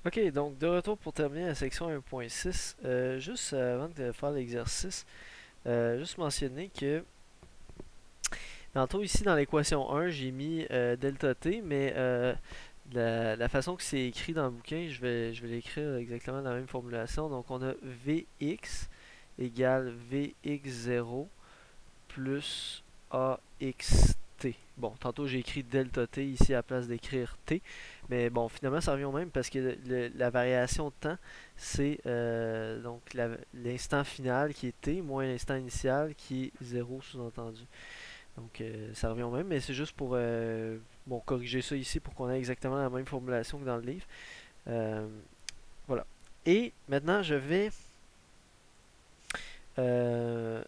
Ok, donc de retour pour terminer la section 1.6, juste avant de faire l'exercice, juste mentionner que tantôt ici dans l'équation 1, j'ai mis delta t, mais la façon que c'est écrit dans le bouquin, je vais l'écrire exactement dans la même formulation. Donc on a Vx égale Vx0 plus AXT. Bon, tantôt j'ai écrit delta t ici à la place d'écrire t, mais bon, finalement ça revient au même parce que la variation de temps, c'est donc l'instant final qui est t moins l'instant initial qui est 0 sous-entendu. Donc ça revient au même, mais c'est juste pour bon, corriger ça ici pour qu'on ait exactement la même formulation que dans le livre. Euh, voilà. Et maintenant, je vais euh,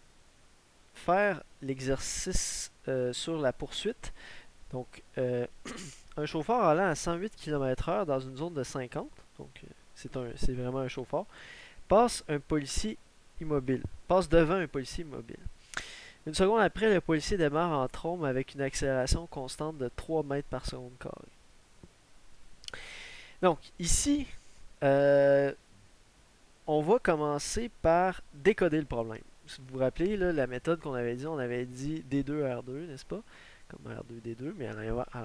faire l'exercice sur la poursuite. Donc, un chauffeur allant à 108 km/h dans une zone de 50, donc c'est vraiment un chauffeur, passe un policier immobile, passe devant un policier immobile. Une seconde après, le policier démarre en trombe avec une accélération constante de 3 mètres par seconde carré. Donc, ici, euh, on va commencer par décoder le problème. Si vous vous rappelez, là, la méthode qu'on avait dit, on avait dit D2R2, n'est-ce pas? Comme R2D2, mais à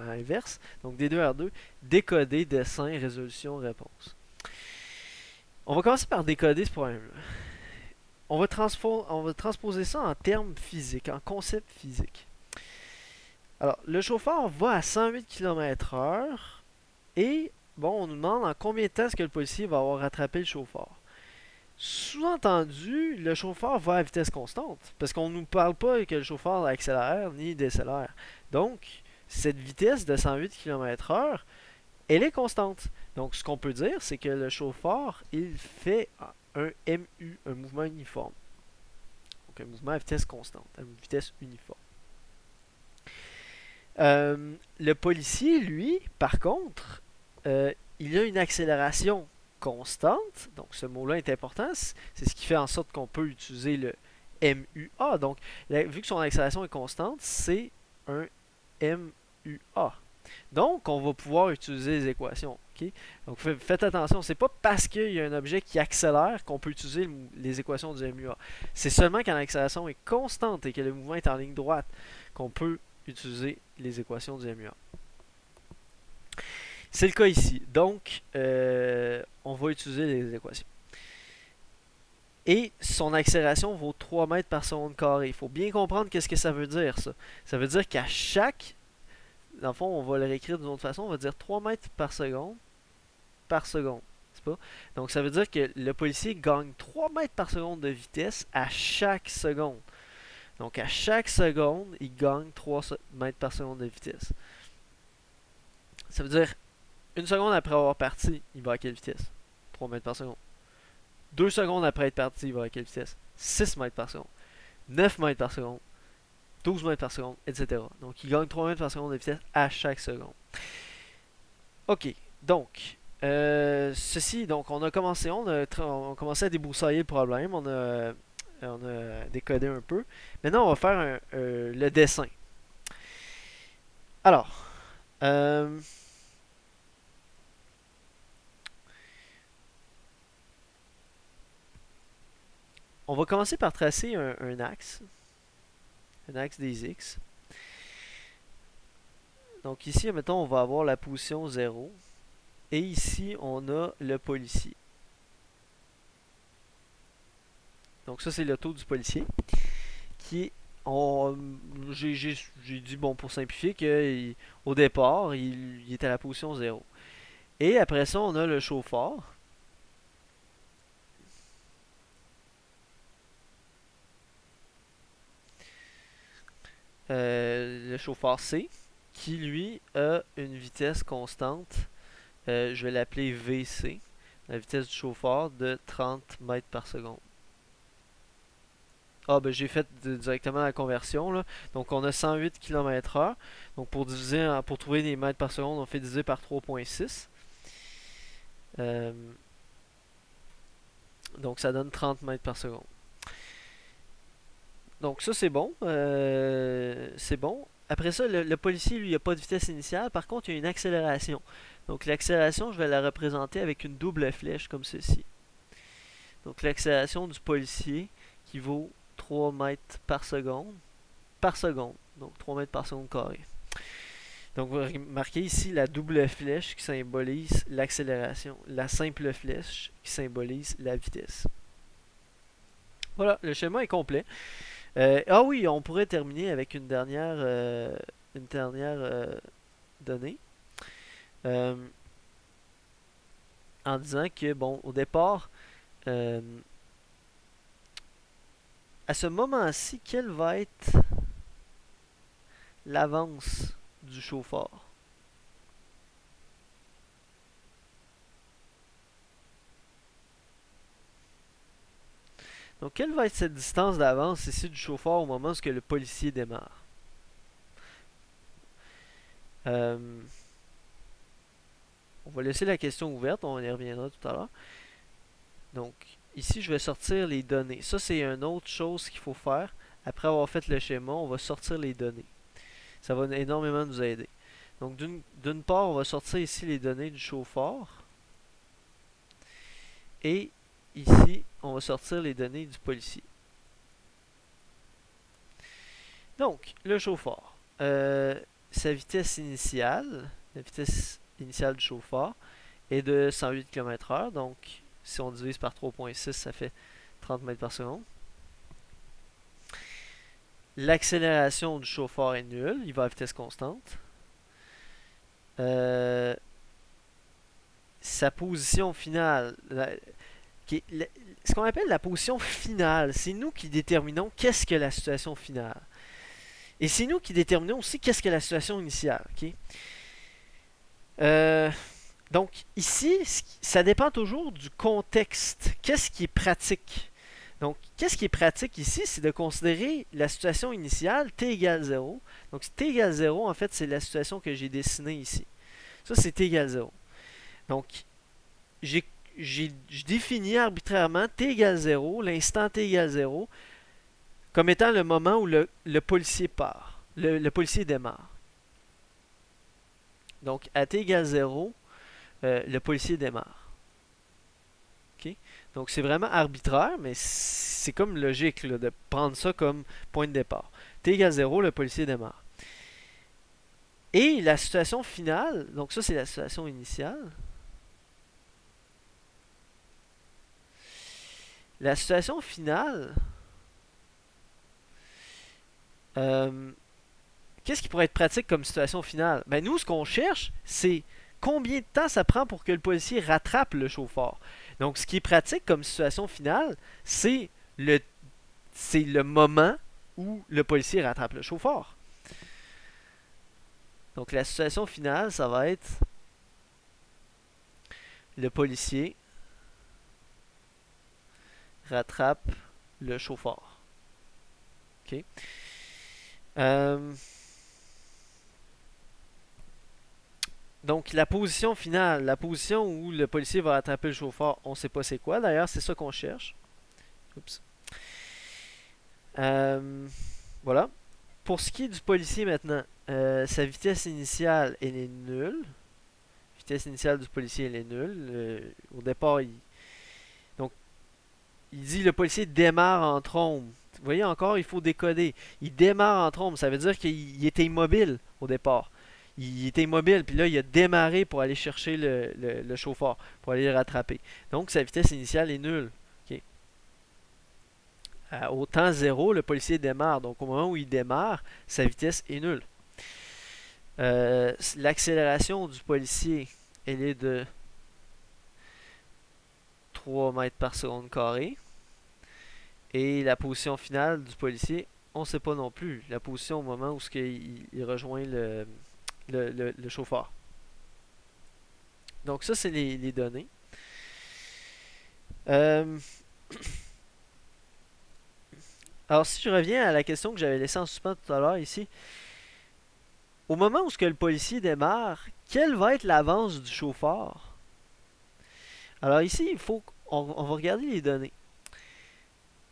l'inverse. Donc D2R2, décoder, dessin, résolution, réponse. On va commencer par décoder ce problème-là. On va transposer ça en termes physiques, en concept physique. Alors, le chauffeur va à 108 km/h et, bon, on nous demande en combien de temps est-ce que le policier va avoir rattrapé le chauffeur. Sous-entendu, le chauffeur va à vitesse constante, parce qu'on ne nous parle pas que le chauffeur accélère ni décélère. Donc, cette vitesse de 108 km/h, elle est constante. Donc, ce qu'on peut dire, c'est que le chauffeur, il fait un MU, un mouvement uniforme. Donc, un mouvement à vitesse constante, à une vitesse uniforme. Le policier, lui, par contre, il a une accélération constante. Donc, ce mot-là est important. C'est ce qui fait en sorte qu'on peut utiliser le MUA. Donc, vu que son accélération est constante, c'est un MUA. Donc, on va pouvoir utiliser les équations. Okay? Donc, faites attention, c'est pas parce qu'il y a un objet qui accélère qu'on peut utiliser les équations du MUA. C'est seulement quand l'accélération est constante et que le mouvement est en ligne droite qu'on peut utiliser les équations du MUA. C'est le cas ici. Donc, on va utiliser les équations. Et son accélération vaut 3 mètres par seconde carré. Il faut bien comprendre qu'est-ce que ça veut dire, ça. Ça veut dire qu'à chaque... Dans le fond, on va le réécrire d'une autre façon. On va dire 3 mètres par seconde par seconde. C'est pas? Donc, ça veut dire que le policier gagne 3 mètres par seconde de vitesse à chaque seconde. Donc, à chaque seconde, il gagne 3 mètres par seconde de vitesse. Ça veut dire, une seconde après avoir parti, il va à quelle vitesse? 3 mètres par seconde. 2 secondes après être parti, il va à quelle vitesse? 6 mètres par seconde. 9 mètres par seconde. 12 mètres par seconde, etc. Donc, il gagne 3 mètres par seconde de vitesse à chaque seconde. Ok, donc, ceci, donc, on a commencé, on a commencé à débroussailler le problème, on a décodé un peu. Maintenant, on va faire le dessin. Alors, on va commencer par tracer un axe des X. Donc ici, mettons, on va avoir la position 0. Et ici, on a le policier. Donc ça, c'est le taux du policier. Qui est... J'ai dit, bon, pour simplifier, qu'au départ, il est à la position 0. Et après ça, on a le chauffeur. Le chauffeur C, qui lui a une vitesse constante. Je vais l'appeler VC, la vitesse du chauffeur, de 30 mètres par seconde. Ah, ben j'ai fait directement la conversion, là. Donc, on a 108 km/h. Donc, pour trouver des mètres par seconde, on fait diviser par 3,6. Euh, donc, ça donne 30 mètres par seconde. Donc, ça, c'est bon. C'est bon. Après ça, le policier, lui, il n'a pas de vitesse initiale. Par contre, il y a une accélération. Donc l'accélération, je vais la représenter avec une double flèche comme ceci. Donc l'accélération du policier qui vaut 3 mètres par seconde. Donc 3 mètres par seconde carré. Donc vous remarquez ici la double flèche qui symbolise l'accélération. La simple flèche qui symbolise la vitesse. Voilà, le schéma est complet. Ah oui, on pourrait terminer avec une dernière donnée. En disant que, bon, au départ, à ce moment-ci, quelle va être l'avance du chauffeur? Donc, quelle va être cette distance d'avance ici du chauffeur au moment où le policier démarre? On va laisser la question ouverte, on y reviendra tout à l'heure. Donc, ici, je vais sortir les données. Ça, c'est une autre chose qu'il faut faire. Après avoir fait le schéma, on va sortir les données. Ça va énormément nous aider. Donc, d'une part, on va sortir ici les données du chauffeur. Et ici, on va sortir les données du policier. Donc, le chauffeur. Sa vitesse initiale, la vitesse initiale du chauffeur, est de 108 km/h. Donc, si on divise par 3.6, ça fait 30 mètres par seconde. L'accélération du chauffeur est nulle, il va à vitesse constante. Sa position finale, ce qu'on appelle la position finale, c'est nous qui déterminons qu'est-ce que la situation finale. Et c'est nous qui déterminons aussi qu'est-ce que la situation initiale. Okay? Donc ici, ça dépend toujours du contexte. Qu'est-ce qui est pratique? Donc, qu'est-ce qui est pratique ici? C'est de considérer la situation initiale, t égale 0. Donc, t égale 0, en fait, c'est la situation que j'ai dessinée ici. Ça, c'est t égale 0. Donc, je définis arbitrairement t égale 0, l'instant t égale 0, comme étant le moment où le policier part, le policier démarre. Donc, à t égale 0, le policier démarre. Okay? Donc, c'est vraiment arbitraire, mais c'est comme logique là, de prendre ça comme point de départ. T égale 0, le policier démarre. Et la situation finale, donc ça, c'est la situation initiale. La situation finale, qu'est-ce qui pourrait être pratique comme situation finale? Ben nous, ce qu'on cherche, c'est combien de temps ça prend pour que le policier rattrape le chauffeur. Donc, ce qui est pratique comme situation finale, c'est le moment où le policier rattrape le chauffeur. Donc, la situation finale, ça va être le policier rattrape le chauffeur. OK? Donc, la position finale, la position où le policier va attraper le chauffeur, on ne sait pas c'est quoi. D'ailleurs, c'est ça qu'on cherche. Oups. Voilà. Pour ce qui est du policier maintenant, sa vitesse initiale, elle est nulle. La vitesse initiale du policier, elle est nulle. Au départ, donc, il dit le policier démarre en trombe. Vous voyez encore, il faut décoder. Il démarre en trombe, ça veut dire qu'il était immobile au départ. Il était immobile, puis là, il a démarré pour aller chercher le chauffeur, pour aller le rattraper. Donc, sa vitesse initiale est nulle. Okay. Au temps 0, le policier démarre. Donc, au moment où il démarre, sa vitesse est nulle. L'accélération du policier, elle est de 3 mètres par seconde carré. Et la position finale du policier, on ne sait pas non plus. La position au moment où il rejoint le chauffeur. Donc ça, c'est les données. Alors si je reviens à la question que j'avais laissée en suspens tout à l'heure ici, au moment où le policier démarre, quelle va être l'avance du chauffeur? Alors ici, il faut on va regarder les données.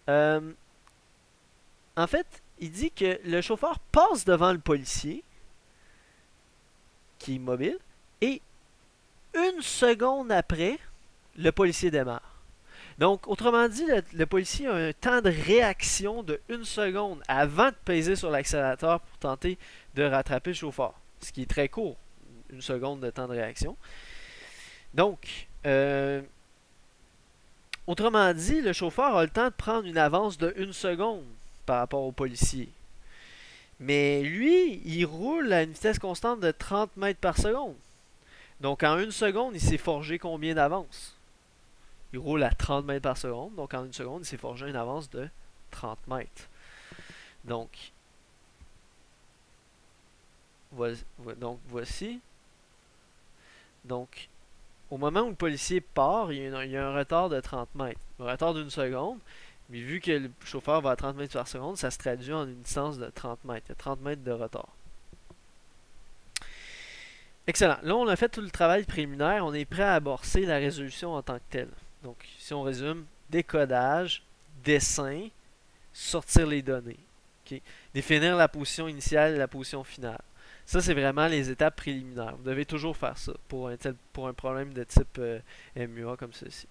En fait, il dit que le chauffeur passe devant le policier, qui est immobile, et une seconde après, le policier démarre. Donc, autrement dit, le policier a un temps de réaction de une seconde avant de peser sur l'accélérateur pour tenter de rattraper le chauffeur. Ce qui est très court, une seconde de temps de réaction. Donc, autrement dit, le chauffeur a le temps de prendre une avance de une seconde par rapport au policier. Mais lui, il roule à une vitesse constante de 30 mètres par seconde. Donc en une seconde, il s'est forgé combien d'avance? Il roule à 30 mètres par seconde. Donc en une seconde, il s'est forgé une avance de 30 mètres. Donc, voici. Donc, au moment où le policier part, il y a un retard de 30 mètres. Un retard d'une seconde. Mais vu que le chauffeur va à 30 mètres par seconde, ça se traduit en une distance de 30 mètres. Il y a 30 mètres de retard. Excellent. Là, on a fait tout le travail préliminaire. On est prêt à amorcer la résolution en tant que telle. Donc, si on résume, décodage, dessin, sortir les données. Okay? Définir la position initiale et la position finale. Ça, c'est vraiment les étapes préliminaires. Vous devez toujours faire ça pour un problème de type MUA comme ceci.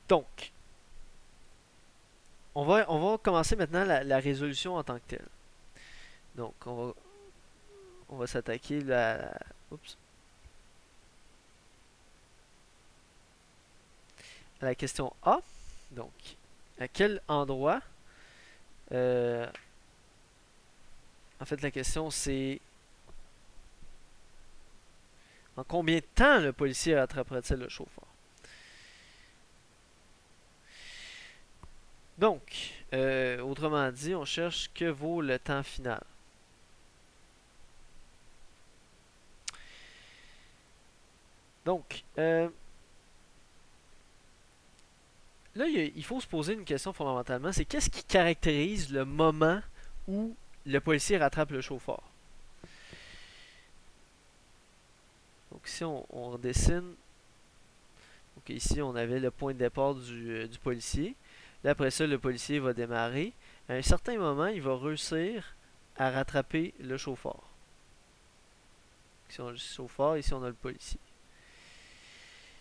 Donc, on va commencer maintenant la résolution en tant que telle. Donc, on va s'attaquer à la question A. Donc, à quel endroit en fait, la question c'est en combien de temps le policier rattrapera-t-il le chauffeur? Donc, autrement dit, on cherche que vaut le temps final. Donc, là, il faut se poser une question fondamentalement, c'est qu'est-ce qui caractérise le moment où le policier rattrape le chauffeur? Donc ici, on dessine. Donc ici, on avait le point de départ du policier. Là, après ça, le policier va démarrer. À un certain moment, il va réussir à rattraper le chauffeur. Ici, on a le chauffeur, ici, on a le policier.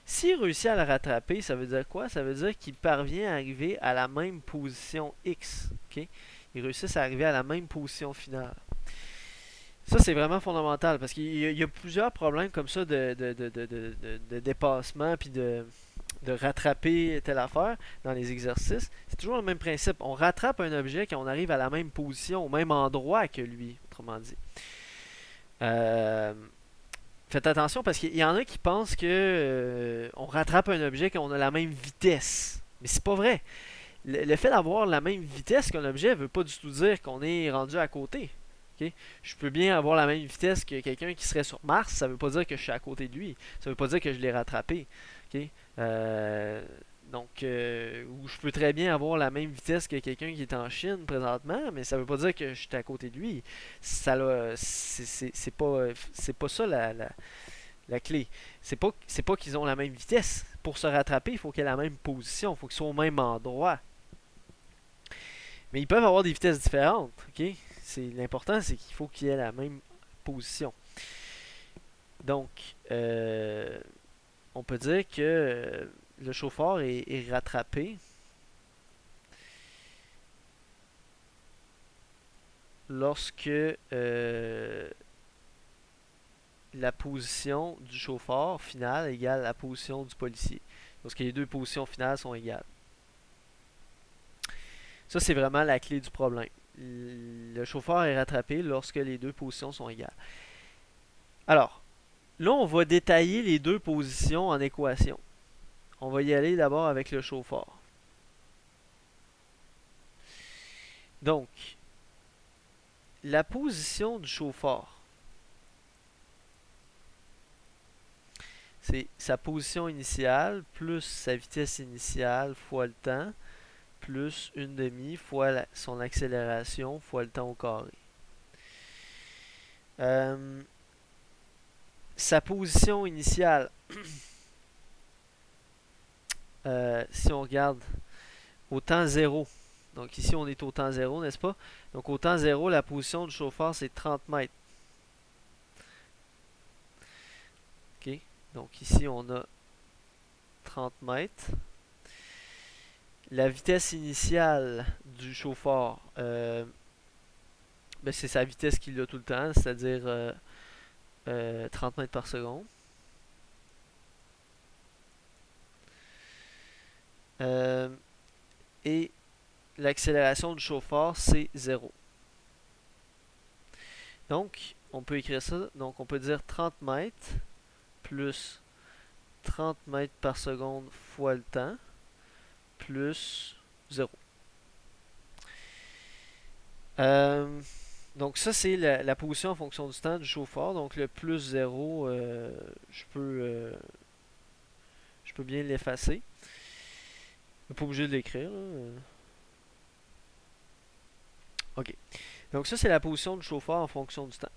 S'il réussit à le rattraper, ça veut dire quoi? Ça veut dire qu'il parvient à arriver à la même position X. Okay? Il réussit à arriver à la même position finale. Ça, c'est vraiment fondamental parce qu'il y a plusieurs problèmes comme ça de dépassement puis de rattraper telle affaire dans les exercices. C'est toujours le même principe. On rattrape un objet quand on arrive à la même position, au même endroit que lui, autrement dit. Faites attention parce qu'il y en a qui pensent que on rattrape un objet quand on a la même vitesse. Mais c'est pas vrai. Le fait d'avoir la même vitesse qu'un objet ne veut pas du tout dire qu'on est rendu à côté. Okay? Je peux bien avoir la même vitesse que quelqu'un qui serait sur Mars, ça veut pas dire que je suis à côté de lui. Ça veut pas dire que je l'ai rattrapé. Okay? Donc, ou je peux très bien avoir la même vitesse que quelqu'un qui est en Chine présentement, mais ça veut pas dire que je suis à côté de lui. C'est pas ça la clé. C'est pas qu'ils ont la même vitesse. Pour se rattraper, il faut qu'il ait la même position, il faut qu'ils soient au même endroit. Mais ils peuvent avoir des vitesses différentes. Okay? L'important, c'est qu'il faut qu'il ait la même position. Donc, on peut dire que le chauffeur est rattrapé lorsque la position du chauffeur finale égale la position du policier. Lorsque les deux positions finales sont égales. Ça, c'est vraiment la clé du problème. Le chauffeur est rattrapé lorsque les deux positions sont égales. Alors, là, on va détailler les deux positions en équation. On va y aller d'abord avec le chauffeur. Donc, la position du chauffeur, c'est sa position initiale plus sa vitesse initiale fois le temps plus une demi fois son accélération fois le temps au carré. Sa position initiale, si on regarde au temps 0, donc ici on est au temps 0, n'est-ce pas? Donc au temps 0, la position du chauffeur c'est 30 mètres. OK? Donc ici, on a 30 mètres. La vitesse initiale du chauffeur, ben, c'est sa vitesse qu'il a tout le temps, c'est-à-dire 30 mètres par seconde. Et l'accélération du chauffeur, c'est 0. Donc, on peut écrire ça. Donc, on peut dire 30 mètres plus 30 mètres par seconde fois le temps plus 0. Donc, ça, c'est la position en fonction du temps du chauffeur. Donc, le plus 0, je peux bien l'effacer. Je suis pas obligé de l'écrire. OK. Donc, ça, c'est la position du chauffeur en fonction du temps.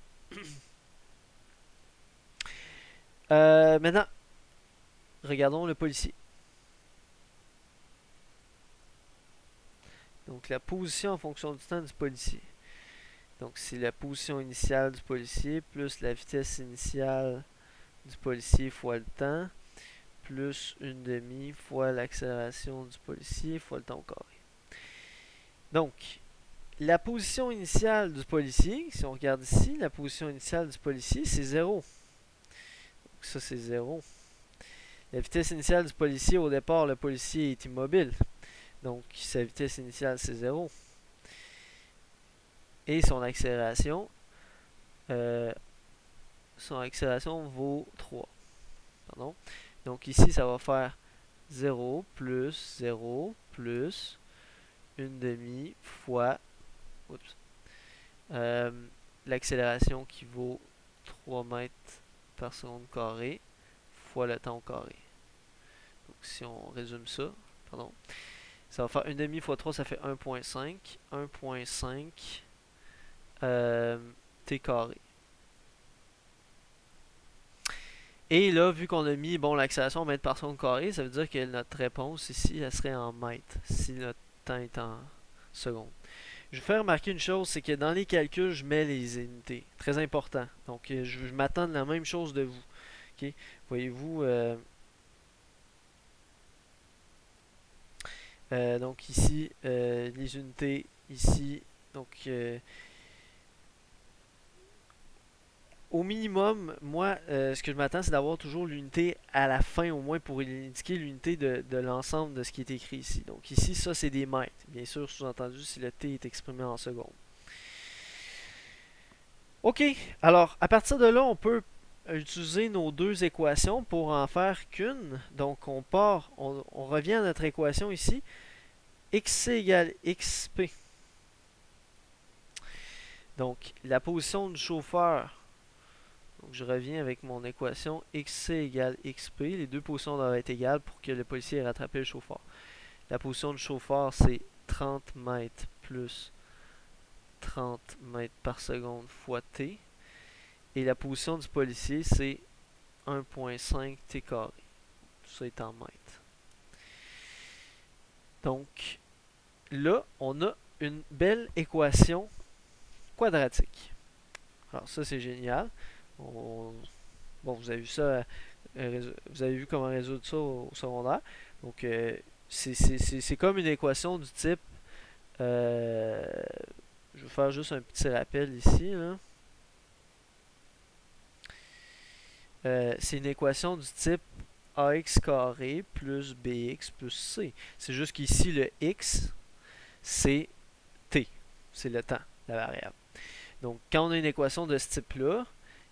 Maintenant, regardons le policier. Donc, la position en fonction du temps du policier. Donc, c'est la position initiale du policier plus la vitesse initiale du policier fois le temps plus une demi fois l'accélération du policier fois le temps au carré. Donc, la position initiale du policier, si on regarde ici, la position initiale du policier, c'est 0. Donc, ça, c'est 0. La vitesse initiale du policier, au départ, le policier est immobile. Donc, sa vitesse initiale, c'est 0. Et son accélération vaut 3. Pardon. Donc, ici, ça va faire 0 plus 0 plus une demi fois l'accélération qui vaut 3 mètres par seconde carré fois le temps au carré. Donc, si on résume ça, pardon, ça va faire une demi fois 3, ça fait 1.5. 1.5 t carré. Et là, vu qu'on a mis l'accélération en mètres par seconde carré, ça veut dire que notre réponse ici, elle serait en mètres, si notre temps est en secondes. Je vais faire remarquer une chose, c'est que dans les calculs, je mets les unités. Très important. Donc, je m'attends de la même chose de vous. Okay? Voyez-vous, donc ici, les unités, ici, donc au minimum, moi, ce que je m'attends, c'est d'avoir toujours l'unité à la fin, au moins pour indiquer l'unité de l'ensemble de ce qui est écrit ici. Donc ici, ça, c'est des mètres. Bien sûr, sous-entendu, si le t est exprimé en secondes. OK, alors, à partir de là, on peut utiliser nos deux équations pour en faire qu'une. Donc, on revient à notre équation ici. XC égale XP. Donc, la position du chauffeur. Donc, je reviens avec mon équation XC égale XP. Les deux positions doivent être égales pour que le policier ait rattrapé le chauffeur. La position du chauffeur, c'est 30 mètres plus 30 mètres par seconde fois T. Et la position du policier, c'est 1.5 T carré. Tout ça est en mètres. Donc, là, on a une belle équation quadratique. Alors, ça, c'est génial. Bon, vous avez vu ça, vous avez vu comment résoudre ça au secondaire. Donc, c'est comme une équation du type. Je vais faire juste un petit rappel ici. C'est une équation du type ax carré plus bx plus c. C'est juste qu'ici, le x, c'est t. C'est le temps, la variable. Donc, quand on a une équation de ce type-là,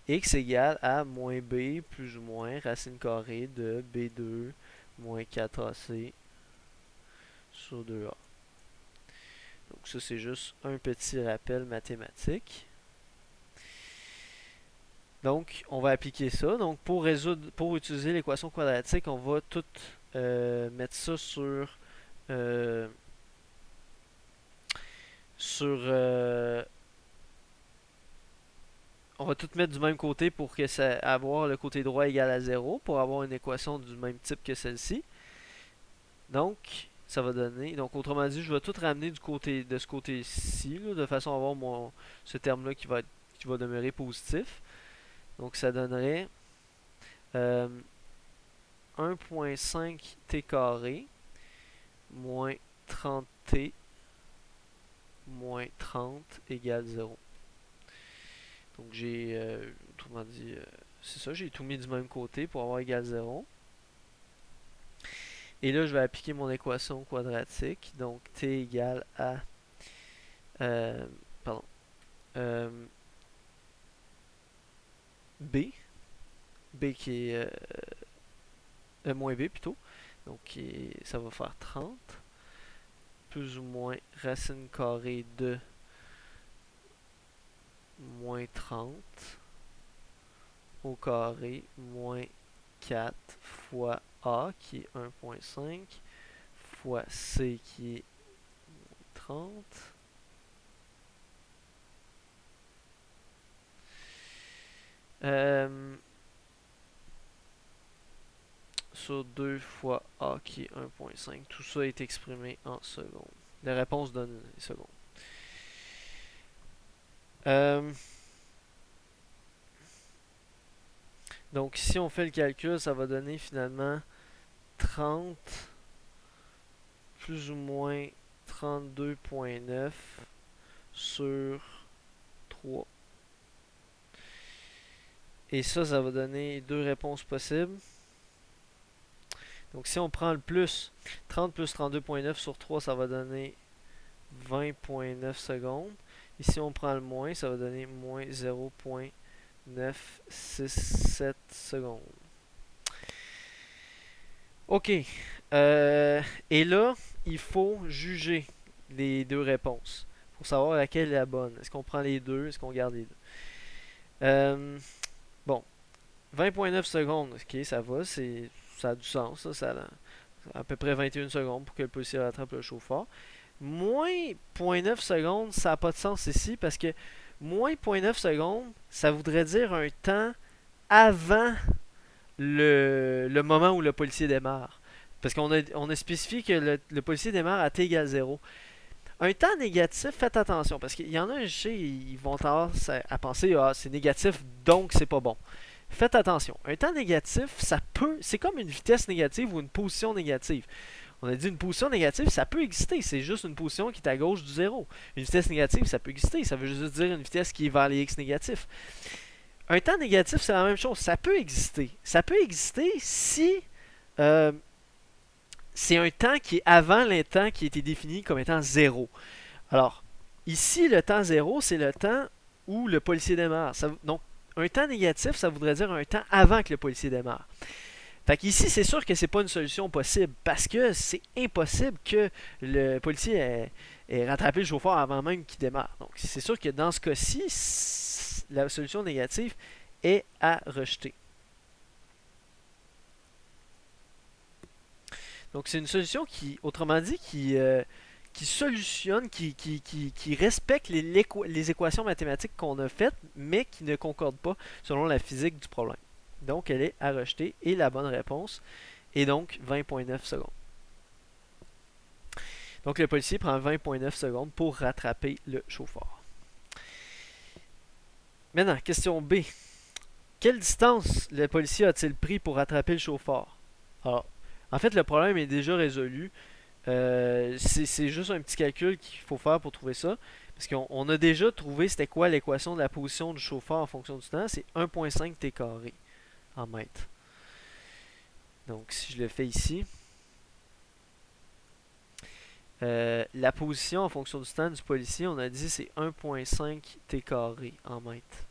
x égale à moins b plus ou moins racine carrée de b2 moins 4ac sur 2a. Donc, ça, c'est juste un petit rappel mathématique. Donc, on va appliquer ça. Donc, pour utiliser l'équation quadratique, on va tout mettre ça on va tout mettre du même côté pour que ça avoir le côté droit égal à 0 pour avoir une équation du même type que celle-ci. Donc, ça va donner. Donc, autrement dit, je vais tout ramener de ce côté-ci, de façon à avoir ce terme-là qui va demeurer positif. Donc, ça donnerait Euh, 1.5t carré moins 30t moins 30 égale 0. Donc j'ai, autrement dit, c'est ça, j'ai tout mis du même côté pour avoir égal 0. Et là, je vais appliquer mon équation quadratique. Donc t égale à, euh, pardon, euh, b, b qui est moins b plutôt. Donc ça va faire 30 plus ou moins racine carrée de moins 30 au carré moins 4 fois A qui est 1.5 fois C qui est 30 sur 2 fois A qui est 1.5. Tout ça est exprimé en secondes. La réponse donne les secondes. Donc si on fait le calcul, ça va donner finalement 30 plus ou moins 32.9 sur 3. Et ça va donner deux réponses possibles. Donc si on prend le plus, 30 plus 32.9 sur 3, ça va donner 20.9 secondes. Et si on prend le moins, ça va donner moins 0.967 secondes. Ok. Et là, il faut juger les deux réponses pour savoir laquelle est la bonne. Est-ce qu'on prend les deux? Est-ce qu'on garde les deux? Bon. 20.9 secondes, ok, ça va, ça a du sens, ça a à peu près 21 secondes pour que le policier rattrape le chauffeur. Moins 0.9 secondes, ça n'a pas de sens ici parce que moins 0.9 secondes, ça voudrait dire un temps avant le moment où le policier démarre. Parce on a spécifié que le policier démarre à t égale 0. Un temps négatif, faites attention, parce qu'il y en a, je sais, ils vont tendance à penser ah, c'est négatif, donc c'est pas bon. Faites attention. Un temps négatif, c'est comme une vitesse négative ou une position négative. On a dit une position négative, ça peut exister. C'est juste une position qui est à gauche du zéro. Une vitesse négative, ça peut exister. Ça veut juste dire une vitesse qui est vers les x négatifs. Un temps négatif, c'est la même chose. Ça peut exister. Ça peut exister si c'est un temps qui est avant le temps qui a été défini comme étant zéro. Alors, ici, le temps zéro, c'est le temps où le policier démarre. Donc, un temps négatif, ça voudrait dire un temps avant que le policier démarre. Fait qu'ici, c'est sûr que c'est pas une solution possible parce que c'est impossible que le policier ait rattrapé le chauffeur avant même qu'il démarre. Donc, c'est sûr que dans ce cas-ci, la solution négative est à rejeter. Donc, c'est une solution qui, autrement dit, qui solutionne, qui respecte les équations mathématiques qu'on a faites, mais qui ne concordent pas selon la physique du problème. Donc, elle est à rejeter et la bonne réponse est donc 20.9 secondes. Donc, le policier prend 20.9 secondes pour rattraper le chauffeur. Maintenant, question B. Quelle distance le policier a-t-il pris pour rattraper le chauffeur? Alors, en fait, le problème est déjà résolu. C'est juste un petit calcul qu'il faut faire pour trouver ça. Parce qu'on a déjà trouvé c'était quoi l'équation de la position du chauffeur en fonction du temps. C'est 1.5 t carré en mètres. Donc si je le fais ici, la position en fonction du temps du policier, on a dit c'est 1.5 t carré en mètres.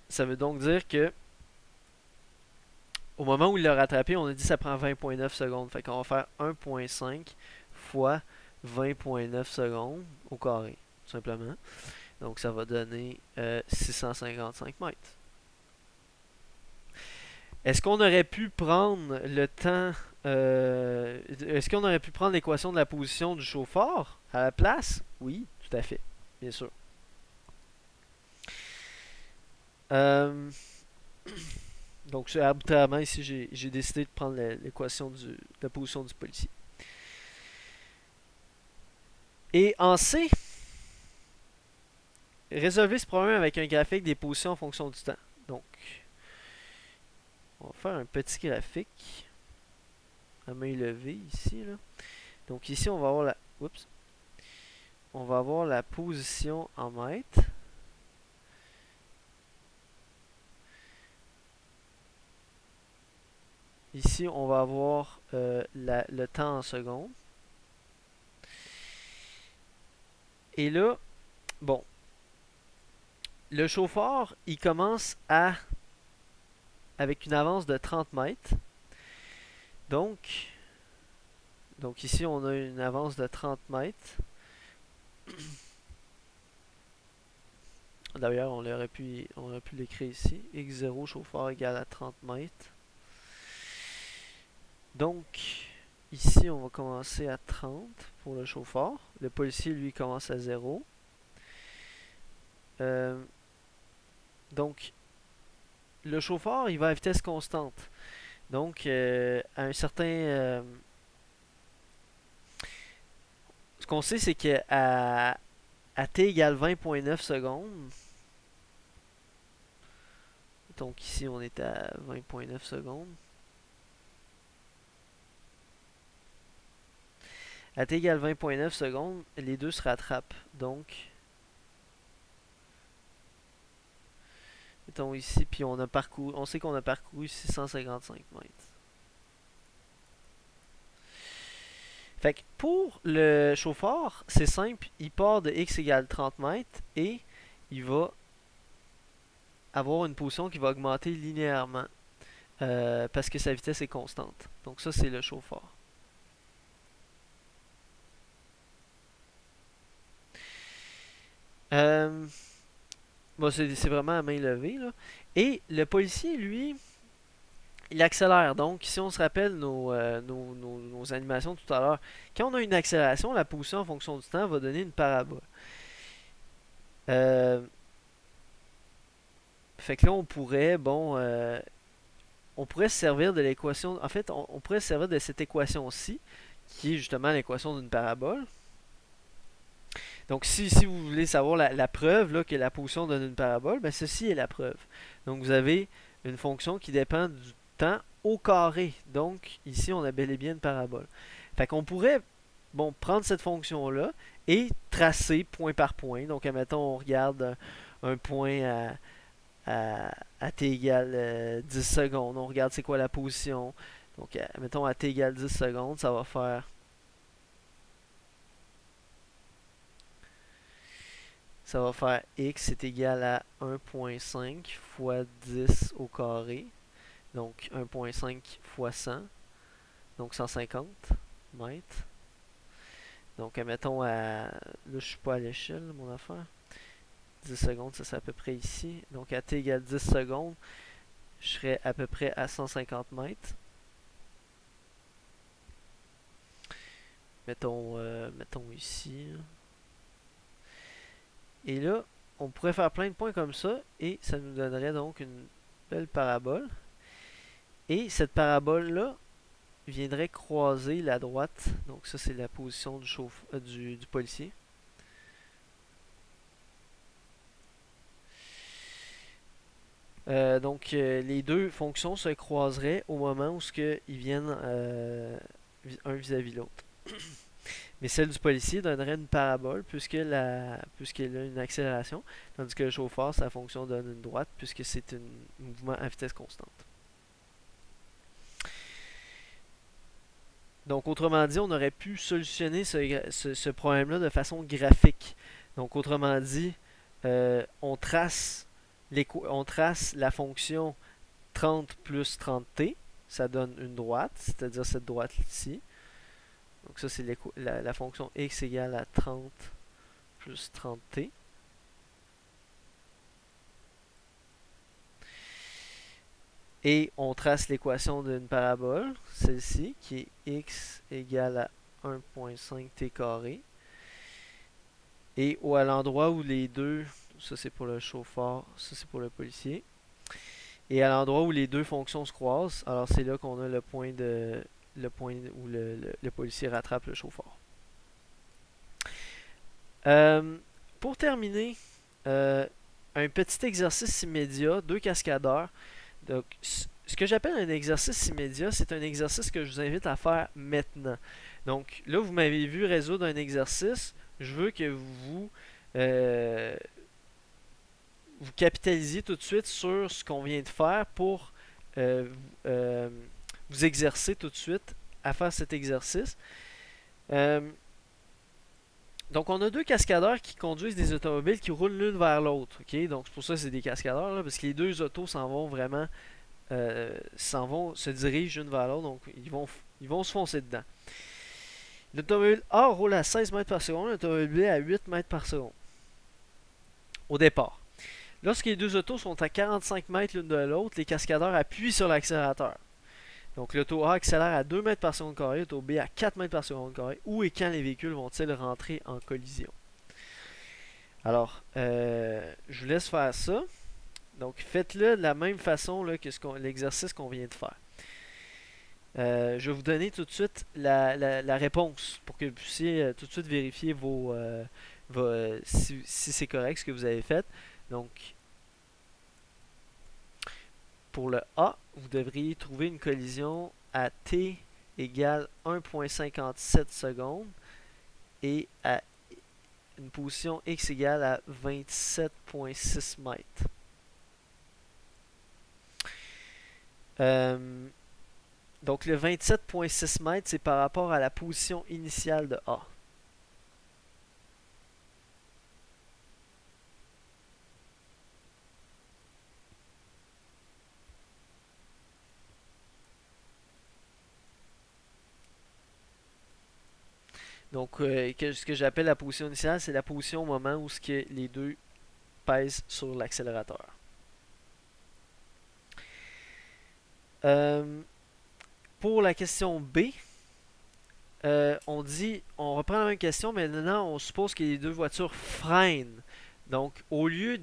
Ça veut donc dire que au moment où il l'a rattrapé, on a dit que ça prend 20.9 secondes. Fait qu'on va faire 1.5 fois 20.9 secondes au carré, tout simplement. Donc ça va donner 655 mètres. Est-ce qu'on aurait pu prendre le temps... est-ce qu'on aurait pu prendre l'équation de la position du chauffeur à la place? Oui, tout à fait, bien sûr. Donc arbitrairement ici j'ai décidé de prendre l'équation de la position du policier. Et en C, résolvez ce problème avec un graphique des positions en fonction du temps. Donc, On va faire un petit graphique à main levée ici, là. Donc ici, on va avoir la... Oups. On va avoir la position en mètres. Ici, on va avoir le temps en secondes. Et là, bon, le chauffeur, il commence avec une avance de 30 mètres. Donc ici, on a une avance de 30 mètres. D'ailleurs, on aurait pu l'écrire ici. X0 chauffeur égale à 30 mètres. Donc, ici, on va commencer à 30 pour le chauffeur. Le policier, lui, commence à 0. Donc, le chauffeur, il va à vitesse constante. Donc, à un certain... ce qu'on sait, c'est qu'à t égale 20,9 secondes, donc ici, on est à 20,9 secondes. À t égale 20,9 secondes, les deux se rattrapent. Donc, mettons ici, puis on sait qu'on a parcouru 655 mètres. Fait que pour le chauffeur, c'est simple, il part de x égale 30 mètres et il va avoir une position qui va augmenter linéairement parce que sa vitesse est constante. Donc ça, c'est le chauffeur. Bon, c'est vraiment à main levée, là. Et le policier, lui, il accélère. Donc, si on se rappelle nos animations tout à l'heure, quand on a une accélération, la position en fonction du temps va donner une parabole. Fait que là, on pourrait se servir de l'équation. En fait, on pourrait se servir de cette équation-ci, qui est justement l'équation d'une parabole. Donc, si vous voulez savoir la preuve là, que la position donne une parabole, ben ceci est la preuve. Donc, vous avez une fonction qui dépend du temps au carré. Donc, ici, on a bel et bien une parabole. Fait qu'on pourrait prendre cette fonction-là et tracer point par point. Donc, admettons, on regarde un point à t égale 10 secondes. On regarde c'est quoi la position. Donc, mettons à t égale 10 secondes, ça va faire x est égal à 1.5 fois 10 au carré. Donc 1.5 fois 100. Donc 150 mètres. Donc admettons là je suis pas à l'échelle mon affaire. 10 secondes, ça c'est à peu près ici. Donc à t égale 10 secondes, je serais à peu près à 150 mètres. Mettons ici. Et là, on pourrait faire plein de points comme ça et ça nous donnerait donc une belle parabole. Et cette parabole-là viendrait croiser la droite. Donc ça, c'est la position du policier. Donc les deux fonctions se croiseraient au moment où ils viennent un vis-à-vis l'autre. Mais celle du policier donnerait une parabole puisqu'elle a une accélération, tandis que le chauffeur, sa fonction donne une droite puisque c'est un mouvement à vitesse constante. Donc autrement dit, on aurait pu solutionner ce problème-là de façon graphique. Donc autrement dit, on trace la fonction 30 plus 30t, ça donne une droite, c'est-à-dire cette droite ici. Donc ça, c'est la fonction x égale à 30 plus 30t. Et on trace l'équation d'une parabole, celle-ci, qui est x égale à 1.5t carré. Et à l'endroit où les deux, ça c'est pour le chauffeur, ça c'est pour le policier. Et à l'endroit où les deux fonctions se croisent, alors c'est là qu'on a le point où le policier rattrape le chauffeur. Pour terminer, un petit exercice immédiat, deux cascadeurs. Donc, ce que j'appelle un exercice immédiat, c'est un exercice que je vous invite à faire maintenant. Donc là, vous m'avez vu résoudre un exercice. Je veux que euh, vous capitalisez tout de suite sur ce qu'on vient de faire pour vous exercer tout de suite à faire cet exercice. Euh, donc, on a deux cascadeurs qui conduisent des automobiles qui roulent l'une vers l'autre. Ok? Donc, c'est pour ça que c'est des cascadeurs, là, parce que les deux autos s'en vont vraiment, se dirigent l'une vers l'autre. Donc, ils vont se foncer dedans. L'automobile A roule à 16 mètres par seconde, l'automobile B à 8 mètres par seconde. Au départ. Lorsque les deux autos sont à 45 mètres l'une de l'autre, les cascadeurs appuient sur l'accélérateur. Donc l'auto A accélère à 2 mètres par seconde carré, l'auto B à 4 mètres par seconde carré. Où et quand les véhicules vont-ils rentrer en collision? Alors, je vous laisse faire ça. Donc faites-le de la même façon là, que l'exercice qu'on vient de faire. Je vais vous donner tout de suite la réponse pour que vous puissiez tout de suite vérifier si c'est correct ce que vous avez fait. Donc, pour le A, vous devriez trouver une collision à t égale 1,57 secondes et à une position x égale à 27,6 mètres. Donc le 27,6 mètres, c'est par rapport à la position initiale de A. Donc, ce que j'appelle la position initiale, c'est la position au moment où les deux pèsent sur l'accélérateur. Pour la question B, on reprend la même question, mais maintenant on suppose que les deux voitures freinent. Donc, au lieu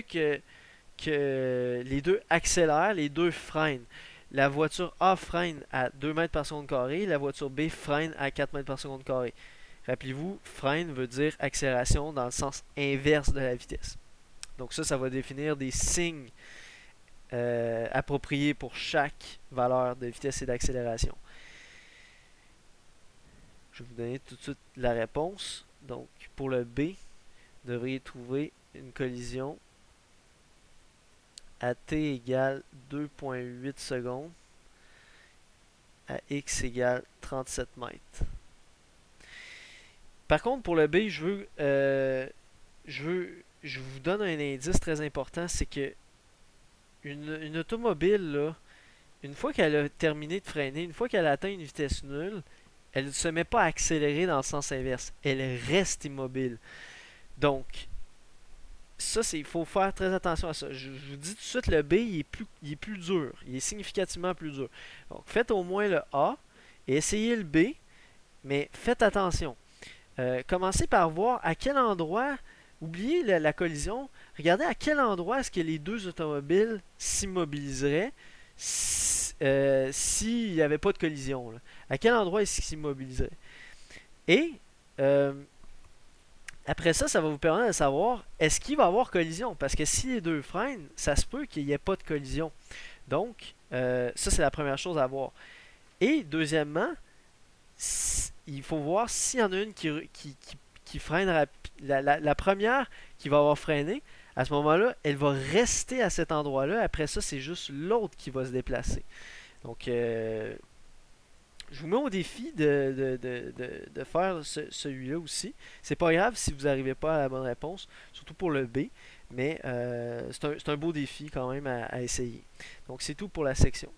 que les deux accélèrent, les deux freinent. La voiture A freine à 2 mètres par seconde carré, la voiture B freine à 4 mètres par seconde carré. Rappelez-vous, freine veut dire accélération dans le sens inverse de la vitesse. Donc ça va définir des signes appropriés pour chaque valeur de vitesse et d'accélération. Je vais vous donner tout de suite la réponse. Donc pour le B, vous devriez trouver une collision à t égale 2,8 secondes à x égale 37 mètres. Par contre, pour le B, je vous donne un indice très important, c'est que une automobile, là, une fois qu'elle a terminé de freiner, une fois qu'elle a atteint une vitesse nulle, elle ne se met pas à accélérer dans le sens inverse. Elle reste immobile. Donc, ça, il faut faire très attention à ça. Je vous dis tout de suite, le B, il est plus dur. Il est significativement plus dur. Donc, faites au moins le A et essayez le B, mais faites attention. Commencez par voir à quel endroit, oubliez la collision, regardez à quel endroit est-ce que les deux automobiles s'immobiliseraient s'il n'y avait pas de collision. Là. À quel endroit est-ce qu'ils s'immobiliseraient? Et après ça, ça va vous permettre de savoir est-ce qu'il va y avoir collision. Parce que si les deux freinent, ça se peut qu'il n'y ait pas de collision. Donc, ça c'est la première chose à voir. Et deuxièmement, il faut voir s'il y en a une qui freine la première qui va avoir freiné. À ce moment-là, elle va rester à cet endroit-là. Après ça, c'est juste l'autre qui va se déplacer. Donc, je vous mets au défi de faire celui-là aussi. C'est pas grave si vous n'arrivez pas à la bonne réponse, surtout pour le B, mais c'est un beau défi quand même à essayer. Donc, c'est tout pour la section.